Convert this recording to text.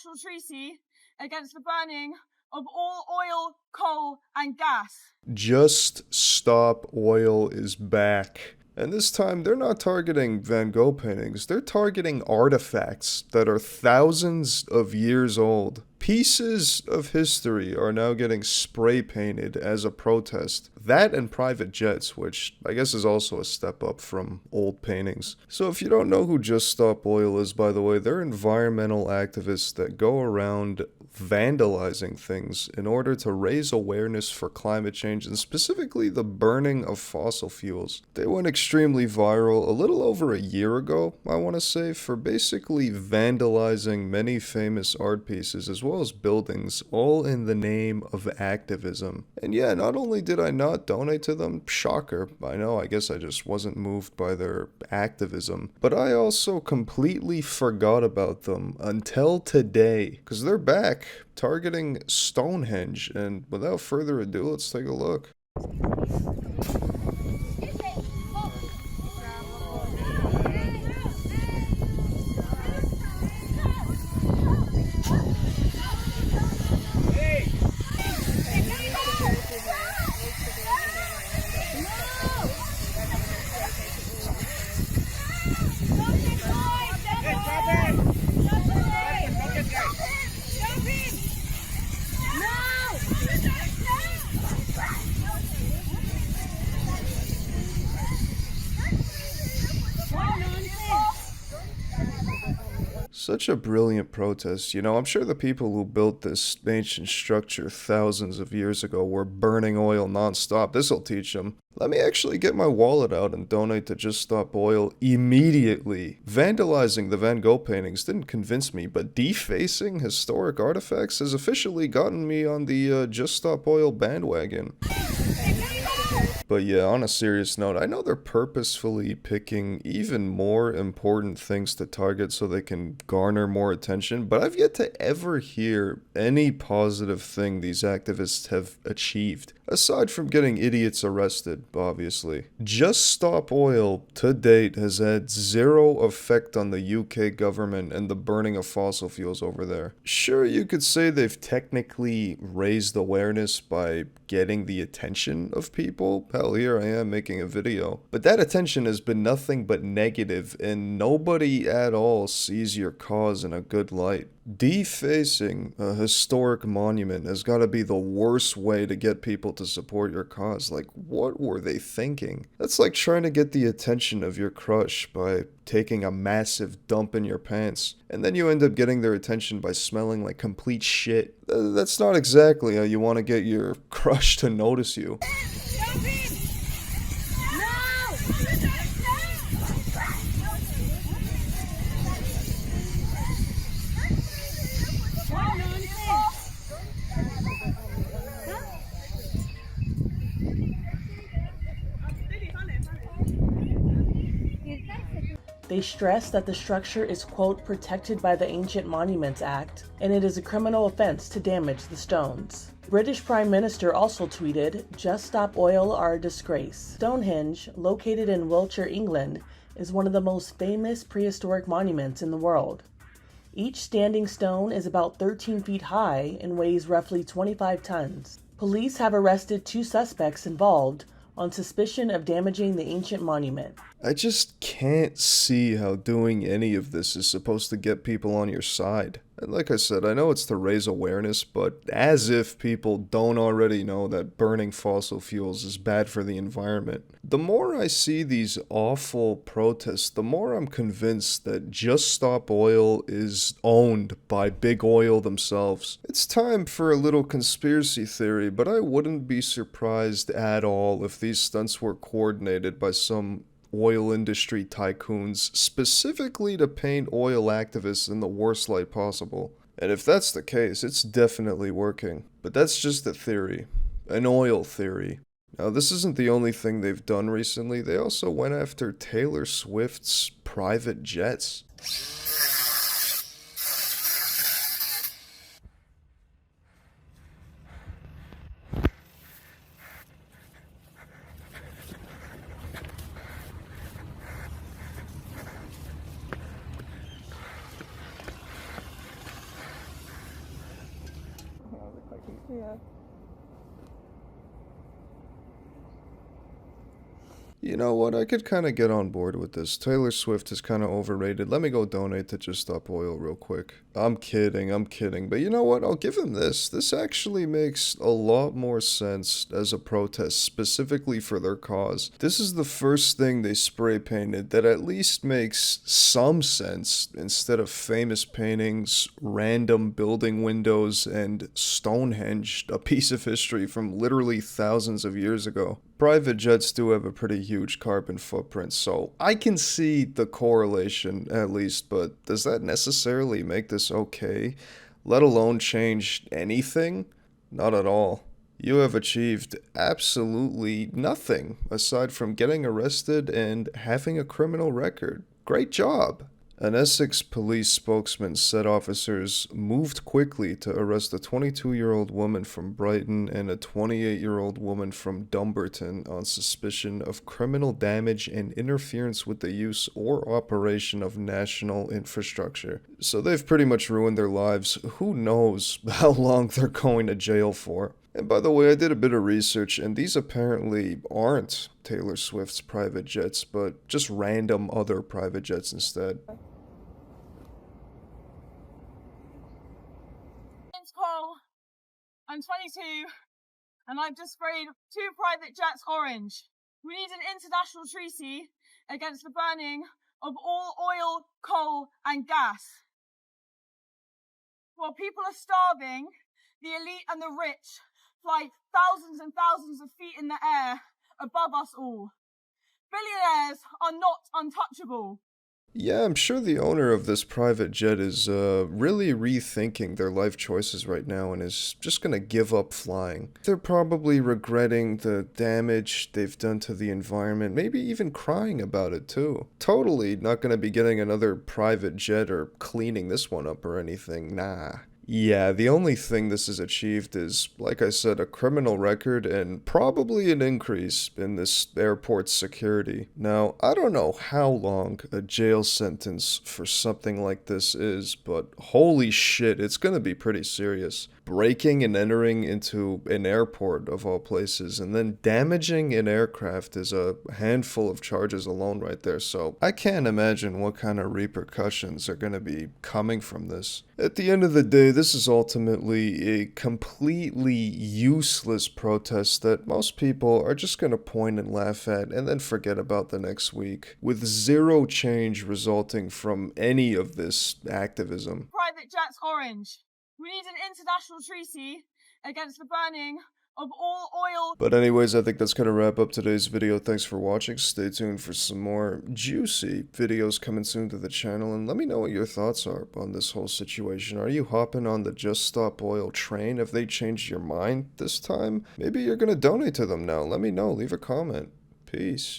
international treaty against the burning of all oil, coal, and gas. Just Stop Oil is back. And this time, they're not targeting Van Gogh paintings, they're targeting artifacts that are thousands of years old. Pieces of history are now getting spray painted as a protest. That and private jets, which I guess is also a step up from old paintings. So if you don't know who Just Stop Oil is, by the way, they're environmental activists that go around vandalizing things in order to raise awareness for climate change and specifically the burning of fossil fuels. They went extremely viral a little over a year ago, I want to say, for basically vandalizing many famous art pieces as well as buildings, all in the name of activism. And yeah, not only did I not donate to them, shocker, I know, I guess I just wasn't moved by their activism, but I also completely forgot about them until today, because they're back, targeting Stonehenge, and without further ado, let's take a look. Such a brilliant protest. You know, I'm sure the people who built this ancient structure thousands of years ago were burning oil nonstop. This'll teach them. Let me actually get my wallet out and donate to Just Stop Oil immediately. Vandalizing the Van Gogh paintings didn't convince me, but defacing historic artifacts has officially gotten me on the Just Stop Oil bandwagon. But yeah, on a serious note, I know they're purposefully picking even more important things to target so they can garner more attention, but I've yet to ever hear any positive thing these activists have achieved, aside from getting idiots arrested, obviously. Just Stop Oil, to date, has had zero effect on the UK government and the burning of fossil fuels over there. Sure, you could say they've technically raised awareness by getting the attention of people. Hell, here I am making a video. But that attention has been nothing but negative, and nobody at all sees your cause in a good light. Defacing a historic monument has got to be the worst way to get people to support your cause. Like, what were they thinking? That's like trying to get the attention of your crush by taking a massive dump in your pants, and then you end up getting their attention by smelling like complete shit. That's not exactly how you want to get your crush to notice you. They stress that the structure is, quote, protected by the Ancient Monuments Act, and it is a criminal offense to damage the stones. British Prime Minister also tweeted, "Just Stop Oil are a disgrace." Stonehenge, located in Wiltshire, England, is one of the most famous prehistoric monuments in the world. Each standing stone is about 13 feet high and weighs roughly 25 tons. Police have arrested 2 suspects involved on suspicion of damaging the ancient monument. I just can't see how doing any of this is supposed to get people on your side. And like I said, I know it's to raise awareness, but as if people don't already know that burning fossil fuels is bad for the environment. The more I see these awful protests, the more I'm convinced that Just Stop Oil is owned by Big Oil themselves. It's time for a little conspiracy theory, but I wouldn't be surprised at all if these stunts were coordinated by some oil industry tycoons specifically to paint oil activists in the worst light possible. And if that's the case, it's definitely working. But that's just a theory. An oil theory. Now, this isn't the only thing they've done recently. They also went after Taylor Swift's private jets. You know what? I could kind of get on board with this. Taylor Swift is kind of overrated. Let me go donate to Just Stop Oil real quick. I'm kidding. But you know what? I'll give him this. This actually makes a lot more sense as a protest, specifically for their cause. This is the first thing they spray painted that at least makes some sense instead of famous paintings, random building windows, and Stonehenge, a piece of history from literally thousands of years ago. Private jets do have a pretty huge carbon footprint, so I can see the correlation at least, but does that necessarily make this okay? Let alone change anything? Not at all. You have achieved absolutely nothing aside from getting arrested and having a criminal record. Great job! An Essex police spokesman said officers moved quickly to arrest a 22-year-old woman from Brighton and a 28-year-old woman from Dumbarton on suspicion of criminal damage and interference with the use or operation of national infrastructure. So they've pretty much ruined their lives. Who knows how long they're going to jail for? And by the way, I did a bit of research, and these apparently aren't Taylor Swift's private jets, but just random other private jets instead. Cole. I'm 22 and I've just sprayed 2 private jets orange. We need an international treaty against the burning of all oil, coal and gas. While people are starving, the elite and the rich fly thousands and thousands of feet in the air above us all. Billionaires are not untouchable. Yeah, I'm sure the owner of this private jet is really rethinking their life choices right now and is just gonna give up flying. They're probably regretting the damage they've done to the environment, maybe even crying about it too. Totally not gonna be getting another private jet or cleaning this one up or anything, nah. Yeah, the only thing this has achieved is, like I said, a criminal record and probably an increase in this airport's security. Now, I don't know how long a jail sentence for something like this is, but holy shit, it's gonna be pretty serious. Breaking and entering into an airport of all places and then damaging an aircraft is a handful of charges alone right there, so I can't imagine what kind of repercussions are going to be coming from this. At the end of the day, this is ultimately a completely useless protest that most people are just going to point and laugh at and then forget about the next week, with zero change resulting from any of this activism. Private jets orange. We need an international treaty against the burning of all oil. But anyways, I think that's going to wrap up today's video. Thanks for watching. Stay tuned for some more juicy videos coming soon to the channel. And let me know what your thoughts are on this whole situation. Are you hopping on the Just Stop Oil train? Have they changed your mind this time? Maybe you're going to donate to them now. Let me know. Leave a comment. Peace.